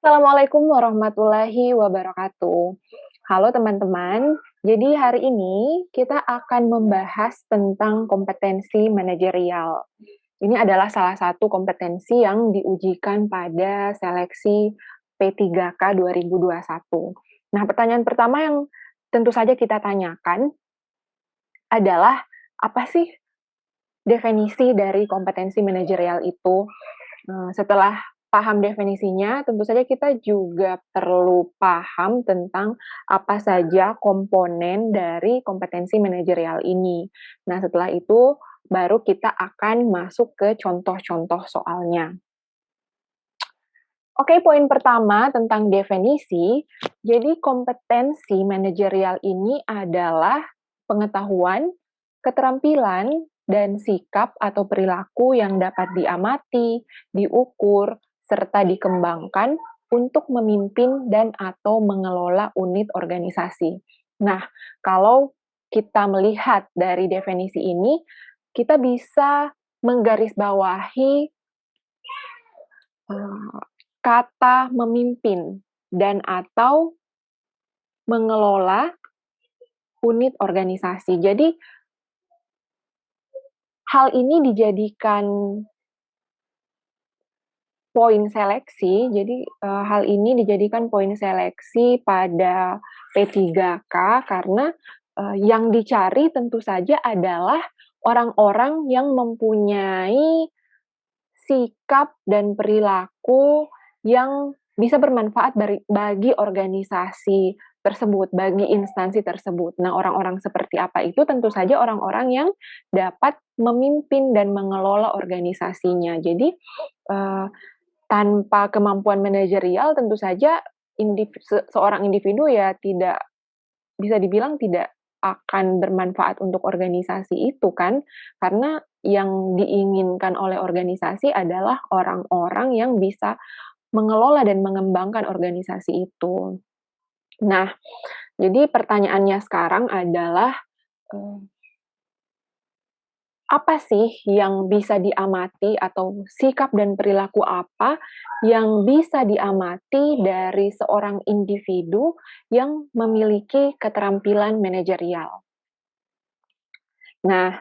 Assalamualaikum warahmatullahi wabarakatuh. Halo teman-teman, jadi hari ini kita akan membahas tentang kompetensi manajerial. Ini adalah salah satu kompetensi yang diujikan pada seleksi P3K 2021. Nah, pertanyaan pertama yang tentu saja kita tanyakan adalah apa sih definisi dari kompetensi manajerial itu? Setelah paham definisinya, tentu saja kita juga perlu paham tentang apa saja komponen dari kompetensi manajerial ini. Nah, setelah itu baru kita akan masuk ke contoh-contoh soalnya. Oke, poin pertama tentang definisi. Jadi, kompetensi manajerial ini adalah pengetahuan, keterampilan, dan sikap atau perilaku yang dapat diamati, diukur, serta dikembangkan untuk memimpin dan atau mengelola unit organisasi. Nah, kalau kita melihat dari definisi ini, kita bisa menggarisbawahi kata memimpin dan atau mengelola unit organisasi. Jadi, hal ini dijadikan poin seleksi, jadi hal ini dijadikan poin seleksi pada P3K karena yang dicari tentu saja adalah orang-orang yang mempunyai sikap dan perilaku yang bisa bermanfaat bagi organisasi tersebut, bagi instansi tersebut. Nah, orang-orang seperti apa itu tentu saja orang-orang yang dapat memimpin dan mengelola organisasinya. Jadi, tanpa kemampuan manajerial tentu saja seorang individu ya tidak bisa dibilang tidak akan bermanfaat untuk organisasi itu kan, karena yang diinginkan oleh organisasi adalah orang-orang yang bisa mengelola dan mengembangkan organisasi itu. Nah, jadi pertanyaannya sekarang adalah, eee, apa sih yang bisa diamati atau sikap dan perilaku apa yang bisa diamati dari seorang individu yang memiliki keterampilan manajerial? Nah,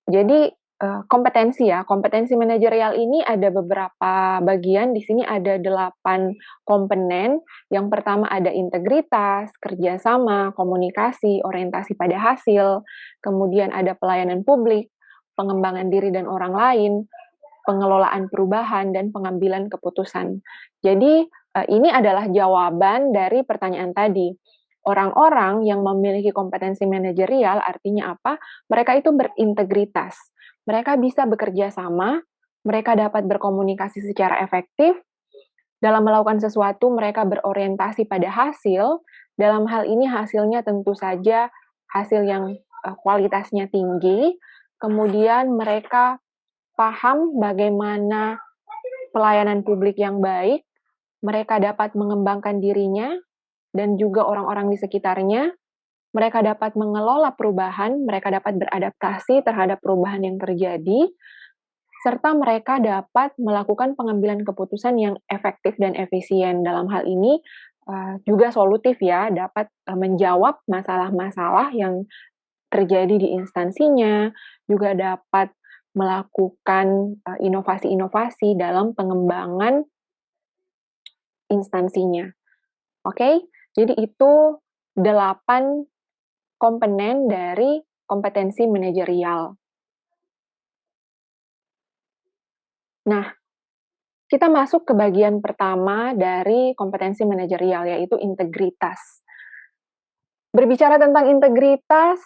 jadi, kompetensi ya, kompetensi manajerial ini ada beberapa bagian, di sini ada 8 komponen. Yang pertama ada integritas, kerjasama, komunikasi, orientasi pada hasil, kemudian ada pelayanan publik, pengembangan diri dan orang lain, pengelolaan perubahan, dan pengambilan keputusan. Jadi, ini adalah jawaban dari pertanyaan tadi. Orang-orang yang memiliki kompetensi manajerial artinya apa? Mereka itu berintegritas. Mereka bisa bekerja sama, mereka dapat berkomunikasi secara efektif, dalam melakukan sesuatu mereka berorientasi pada hasil, dalam hal ini hasilnya tentu saja hasil yang kualitasnya tinggi, kemudian mereka paham bagaimana pelayanan publik yang baik, mereka dapat mengembangkan dirinya dan juga orang-orang di sekitarnya, mereka dapat mengelola perubahan, mereka dapat beradaptasi terhadap perubahan yang terjadi, serta mereka dapat melakukan pengambilan keputusan yang efektif dan efisien. Dalam hal ini juga solutif ya, dapat menjawab masalah-masalah yang terjadi di instansinya, juga dapat melakukan inovasi-inovasi dalam pengembangan instansinya. Oke, jadi itu 8 komponen dari kompetensi manajerial. Nah, kita masuk ke bagian pertama dari kompetensi manajerial, yaitu integritas. Berbicara tentang integritas,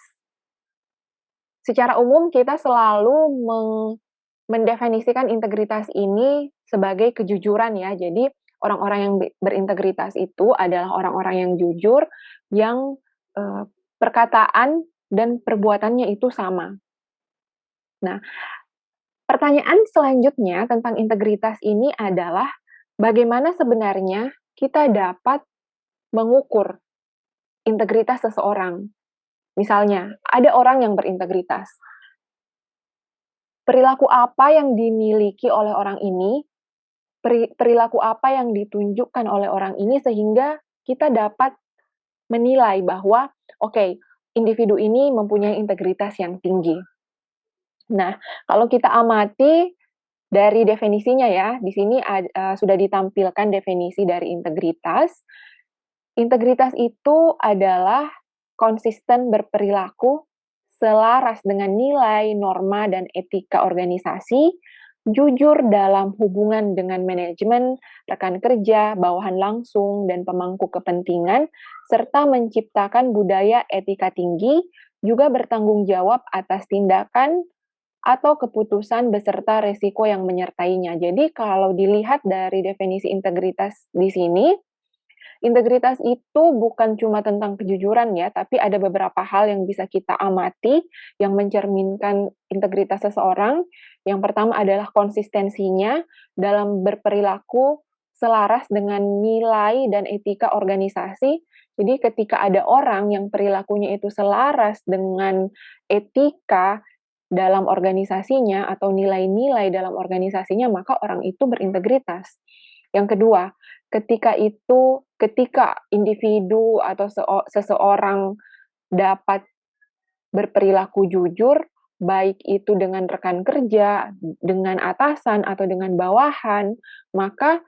secara umum kita selalu mendefinisikan integritas ini sebagai kejujuran ya. Jadi orang-orang yang berintegritas itu adalah orang-orang yang jujur, yang perkataan dan perbuatannya itu sama. Nah, pertanyaan selanjutnya tentang integritas ini adalah bagaimana sebenarnya kita dapat mengukur integritas seseorang. Misalnya, ada orang yang berintegritas. Perilaku apa yang dimiliki oleh orang ini perilaku apa yang ditunjukkan oleh orang ini sehingga kita dapat menilai bahwa, oke, individu ini mempunyai integritas yang tinggi. Nah, kalau kita amati dari definisinya ya, di sini sudah ditampilkan definisi dari integritas. Integritas itu adalah konsisten berperilaku selaras dengan nilai, norma, dan etika organisasi, jujur dalam hubungan dengan manajemen, rekan kerja, bawahan langsung, dan pemangku kepentingan, serta menciptakan budaya etika tinggi, juga bertanggung jawab atas tindakan atau keputusan beserta resiko yang menyertainya. Jadi kalau dilihat dari definisi integritas di sini, integritas itu bukan cuma tentang kejujuran ya, tapi ada beberapa hal yang bisa kita amati yang mencerminkan integritas seseorang. Yang pertama adalah konsistensinya dalam berperilaku selaras dengan nilai dan etika organisasi. Jadi ketika ada orang yang perilakunya itu selaras dengan etika dalam organisasinya atau nilai-nilai dalam organisasinya, maka orang itu berintegritas. Yang kedua, ketika individu atau seseorang dapat berperilaku jujur, baik itu dengan rekan kerja, dengan atasan, atau dengan bawahan, maka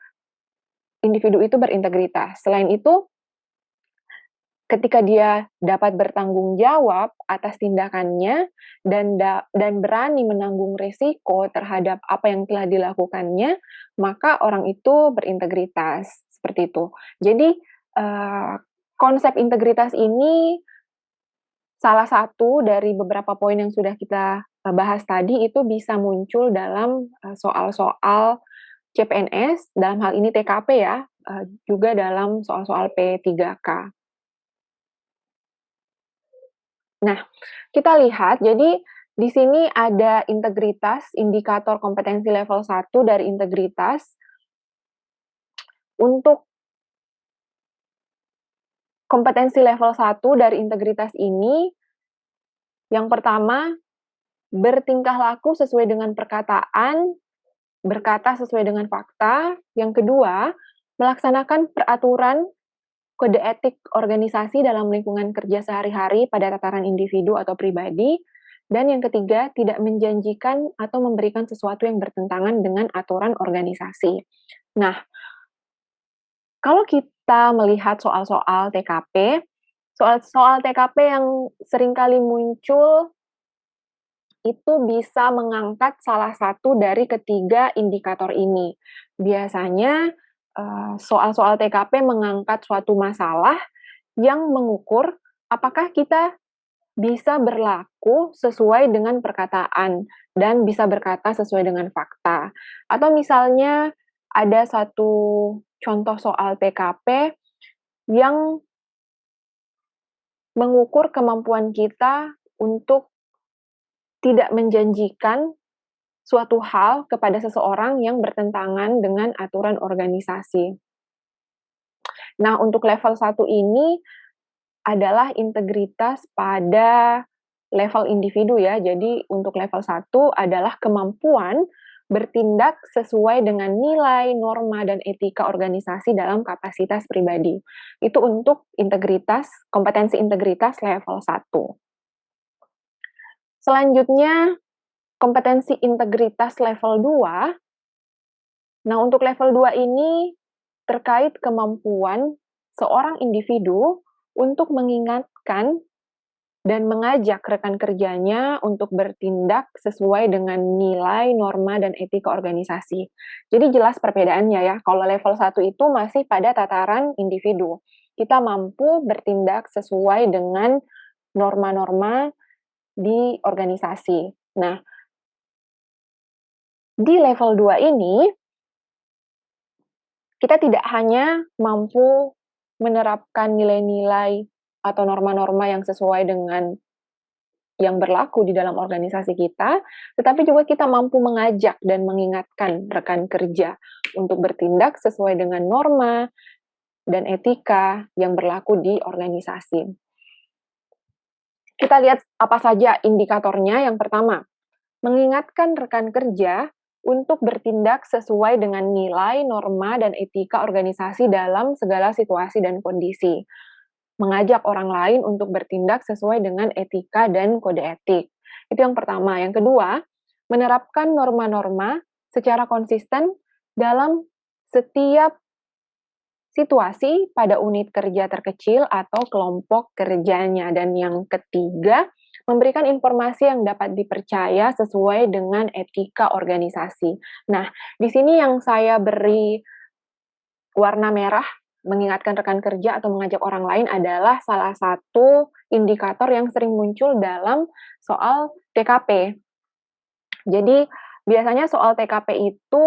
individu itu berintegritas. Selain itu, ketika dia dapat bertanggung jawab atas tindakannya dan berani menanggung risiko terhadap apa yang telah dilakukannya, maka orang itu berintegritas, seperti itu. Jadi, konsep integritas ini salah satu dari beberapa poin yang sudah kita, bahas tadi itu bisa muncul dalam, soal-soal CPNS, dalam hal ini TKP ya, juga dalam soal-soal P3K. Nah, kita lihat jadi di sini ada integritas, indikator kompetensi level 1 dari integritas. Untuk kompetensi level 1 dari integritas ini, yang pertama, bertingkah laku sesuai dengan perkataan, berkata sesuai dengan fakta. Yang kedua, melaksanakan peraturan kode etik organisasi dalam lingkungan kerja sehari-hari pada tataran individu atau pribadi. Dan yang ketiga, tidak menjanjikan atau memberikan sesuatu yang bertentangan dengan aturan organisasi. Nah, kalau kita melihat soal-soal TKP, soal-soal TKP yang seringkali muncul itu bisa mengangkat salah satu dari ketiga indikator ini. Biasanya soal-soal TKP mengangkat suatu masalah yang mengukur apakah kita bisa berlaku sesuai dengan perkataan dan bisa berkata sesuai dengan fakta. Atau misalnya ada satu contoh soal TKP yang mengukur kemampuan kita untuk tidak menjanjikan suatu hal kepada seseorang yang bertentangan dengan aturan organisasi. Nah, untuk level 1 ini adalah integritas pada level individu ya. Jadi untuk level 1 adalah kemampuan bertindak sesuai dengan nilai, norma, dan etika organisasi dalam kapasitas pribadi. Itu untuk integritas, kompetensi integritas level 1. Selanjutnya, kompetensi integritas level 2. Nah, untuk level 2 ini terkait kemampuan seorang individu untuk mengingatkan dan mengajak rekan kerjanya untuk bertindak sesuai dengan nilai, norma, dan etika organisasi. Jadi jelas perbedaannya ya, kalau level 1 itu masih pada tataran individu. Kita mampu bertindak sesuai dengan norma-norma di organisasi. Nah, di level 2 ini, kita tidak hanya mampu menerapkan nilai-nilai atau norma-norma yang sesuai dengan yang berlaku di dalam organisasi kita, tetapi juga kita mampu mengajak dan mengingatkan rekan kerja untuk bertindak sesuai dengan norma dan etika yang berlaku di organisasi. Kita lihat apa saja indikatornya. Yang pertama, mengingatkan rekan kerja untuk bertindak sesuai dengan nilai, norma, dan etika organisasi dalam segala situasi dan kondisi. Mengajak orang lain untuk bertindak sesuai dengan etika dan kode etik. Itu yang pertama. Yang kedua, menerapkan norma-norma secara konsisten dalam setiap situasi pada unit kerja terkecil atau kelompok kerjanya. Dan yang ketiga, memberikan informasi yang dapat dipercaya sesuai dengan etika organisasi. Nah, di sini yang saya beri warna merah mengingatkan rekan kerja atau mengajak orang lain adalah salah satu indikator yang sering muncul dalam soal TKP. Jadi, biasanya soal TKP itu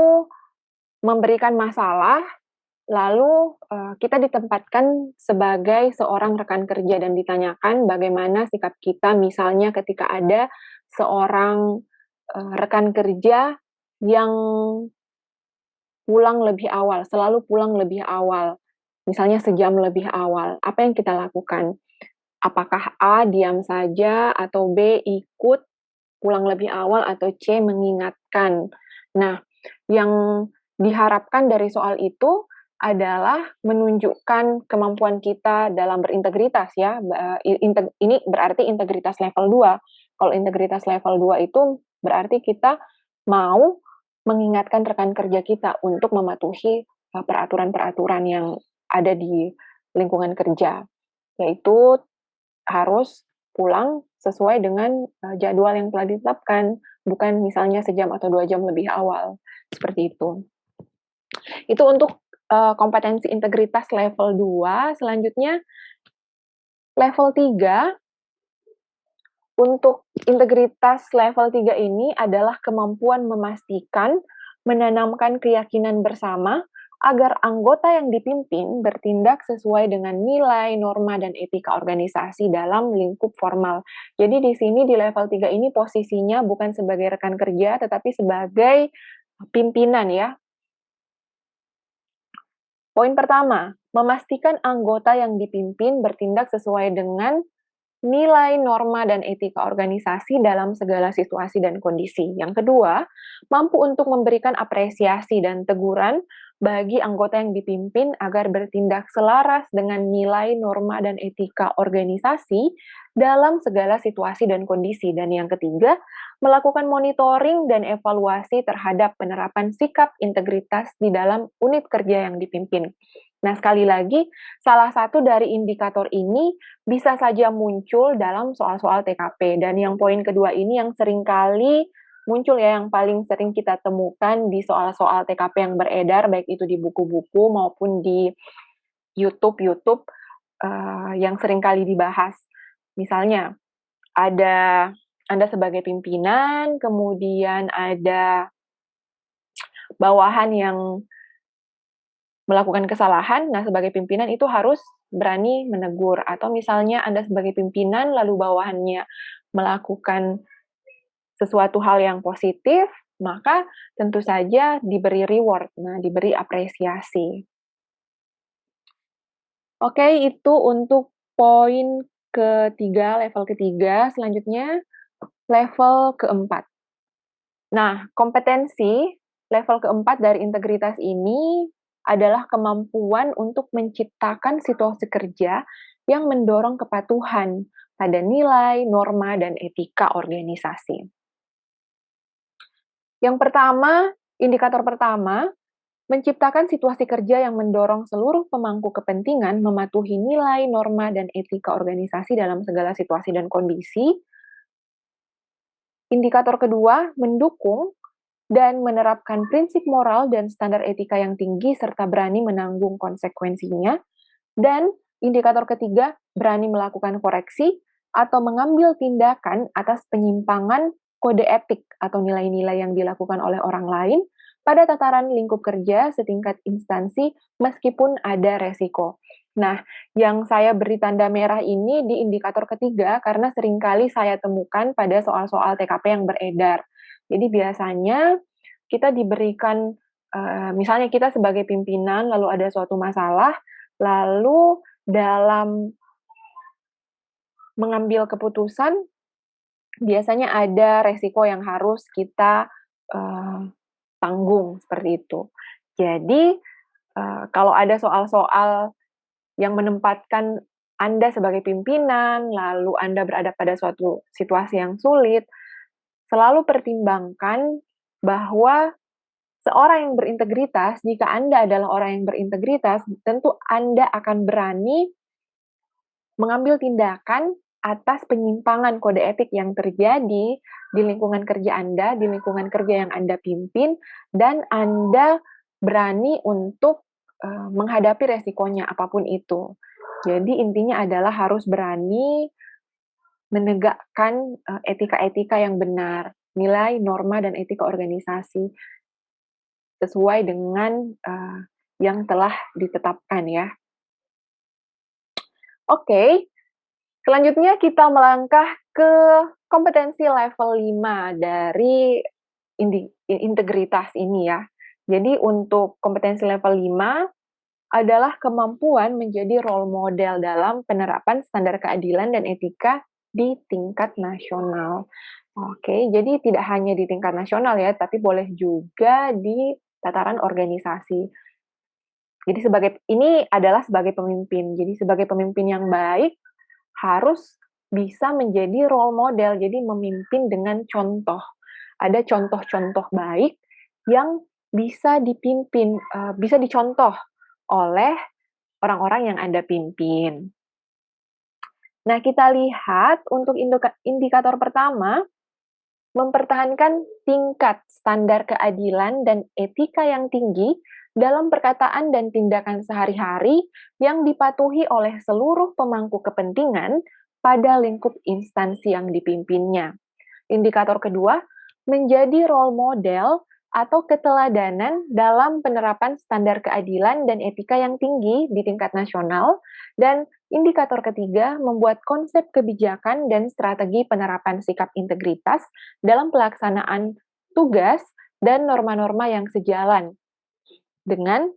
memberikan masalah, lalu kita ditempatkan sebagai seorang rekan kerja dan ditanyakan bagaimana sikap kita misalnya ketika ada seorang rekan kerja yang pulang lebih awal, selalu pulang lebih awal, misalnya sejam lebih awal. Apa yang kita lakukan? Apakah A diam saja atau B ikut pulang lebih awal atau C mengingatkan? Nah, yang diharapkan dari soal itu adalah menunjukkan kemampuan kita dalam berintegritas ya. Ini berarti integritas level 2. Kalau integritas level 2 itu berarti kita mau mengingatkan rekan kerja kita untuk mematuhi peraturan-peraturan yang ada di lingkungan kerja, yaitu harus pulang sesuai dengan jadwal yang telah ditetapkan, bukan misalnya sejam atau 2 jam lebih awal, seperti itu. Itu untuk kompetensi integritas level 2. Selanjutnya level 3, untuk integritas level 3 ini adalah kemampuan memastikan, menanamkan keyakinan bersama, agar anggota yang dipimpin bertindak sesuai dengan nilai, norma, dan etika organisasi dalam lingkup formal. Jadi di sini di level 3 ini posisinya bukan sebagai rekan kerja, tetapi sebagai pimpinan ya. Poin pertama, memastikan anggota yang dipimpin bertindak sesuai dengan nilai, norma, dan etika organisasi dalam segala situasi dan kondisi. Yang kedua, mampu untuk memberikan apresiasi dan teguran bagi anggota yang dipimpin agar bertindak selaras dengan nilai, norma, dan etika organisasi dalam segala situasi dan kondisi. Dan yang ketiga, melakukan monitoring dan evaluasi terhadap penerapan sikap integritas di dalam unit kerja yang dipimpin. Nah, sekali lagi, salah satu dari indikator ini bisa saja muncul dalam soal-soal TKP. Dan yang poin kedua ini yang sering kali muncul ya, yang paling sering kita temukan di soal-soal TKP yang beredar, baik itu di buku-buku maupun di YouTube yang sering kali dibahas. Misalnya, ada Anda sebagai pimpinan, kemudian ada bawahan yang melakukan kesalahan, nah sebagai pimpinan itu harus berani menegur. Atau misalnya Anda sebagai pimpinan lalu bawahannya melakukan sesuatu hal yang positif, maka tentu saja diberi reward, nah diberi apresiasi. Oke, itu untuk poin ketiga, level ketiga. Selanjutnya, level keempat. Nah, kompetensi level keempat dari integritas ini adalah kemampuan untuk menciptakan situasi kerja yang mendorong kepatuhan pada nilai, norma, dan etika organisasi. Yang pertama, indikator pertama, menciptakan situasi kerja yang mendorong seluruh pemangku kepentingan mematuhi nilai, norma, dan etika organisasi dalam segala situasi dan kondisi. Indikator kedua, mendukung dan menerapkan prinsip moral dan standar etika yang tinggi serta berani menanggung konsekuensinya. Dan indikator ketiga, berani melakukan koreksi atau mengambil tindakan atas penyimpangan kode etik atau nilai-nilai yang dilakukan oleh orang lain pada tataran lingkup kerja setingkat instansi meskipun ada resiko. Nah, yang saya beri tanda merah ini di indikator ketiga karena seringkali saya temukan pada soal-soal TKP yang beredar. Jadi biasanya kita diberikan, misalnya kita sebagai pimpinan lalu ada suatu masalah, lalu dalam mengambil keputusan biasanya ada resiko yang harus kita tanggung, seperti itu. Jadi, kalau ada soal-soal yang menempatkan Anda sebagai pimpinan, lalu Anda berada pada suatu situasi yang sulit, selalu pertimbangkan bahwa seorang yang berintegritas, jika Anda adalah orang yang berintegritas, tentu Anda akan berani mengambil tindakan atas penyimpangan kode etik yang terjadi di lingkungan kerja Anda, di lingkungan kerja yang Anda pimpin, dan Anda berani untuk menghadapi resikonya apapun itu. Jadi intinya adalah harus berani menegakkan etika-etika yang benar, nilai, norma, dan etika organisasi sesuai dengan yang telah ditetapkan ya. Oke, selanjutnya kita melangkah ke kompetensi level 5 dari integritas ini ya. Jadi untuk kompetensi level 5 adalah kemampuan menjadi role model dalam penerapan standar keadilan dan etika di tingkat nasional. Oke, jadi tidak hanya di tingkat nasional ya, tapi boleh juga di tataran organisasi. Jadi ini adalah sebagai pemimpin. Jadi sebagai pemimpin yang baik harus bisa menjadi role model, jadi memimpin dengan contoh. Ada contoh-contoh baik yang bisa dipimpin, bisa dicontoh oleh orang-orang yang Anda pimpin. Nah, kita lihat untuk indikator pertama, mempertahankan tingkat standar keadilan dan etika yang tinggi dalam perkataan dan tindakan sehari-hari yang dipatuhi oleh seluruh pemangku kepentingan pada lingkup instansi yang dipimpinnya. Indikator kedua, menjadi role model atau keteladanan dalam penerapan standar keadilan dan etika yang tinggi di tingkat nasional, dan indikator ketiga, membuat konsep kebijakan dan strategi penerapan sikap integritas dalam pelaksanaan tugas dan norma-norma yang sejalan dengan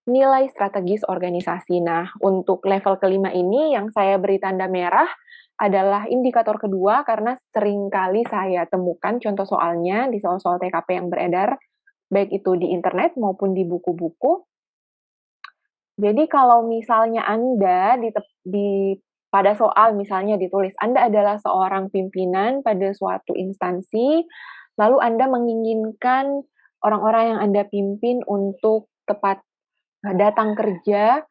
nilai strategis organisasi. Nah, untuk level kelima ini yang saya beri tanda merah adalah indikator kedua karena seringkali saya temukan contoh soalnya di soal-soal TKP yang beredar, baik itu di internet maupun di buku-buku. Jadi kalau misalnya Anda pada soal misalnya ditulis, Anda adalah seorang pimpinan pada suatu instansi, lalu Anda menginginkan orang-orang yang Anda pimpin untuk datang kerja,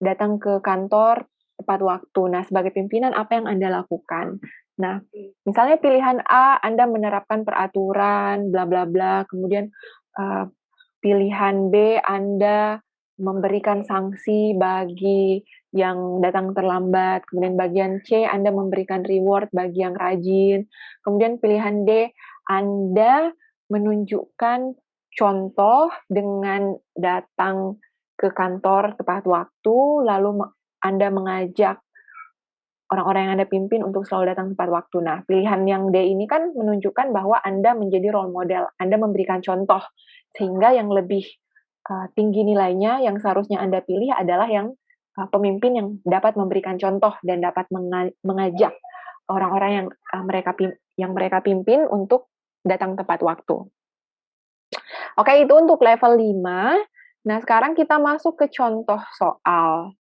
datang ke kantor tepat waktu. Nah, sebagai pimpinan apa yang Anda lakukan? Nah, misalnya pilihan A, Anda menerapkan peraturan, bla bla bla, kemudian pilihan B, Anda memberikan sanksi bagi yang datang terlambat, kemudian bagian C, Anda memberikan reward bagi yang rajin, kemudian pilihan D, Anda menunjukkan contoh dengan datang ke kantor tepat waktu, lalu Anda mengajak orang-orang yang Anda pimpin untuk selalu datang tepat waktu. Nah, pilihan yang D ini kan menunjukkan bahwa Anda menjadi role model, Anda memberikan contoh, sehingga yang lebih tinggi nilainya yang seharusnya Anda pilih adalah yang pemimpin yang dapat memberikan contoh dan dapat mengajak orang-orang yang mereka pimpin untuk datang tepat waktu. Oke, itu untuk level 5. Nah, sekarang kita masuk ke contoh soal.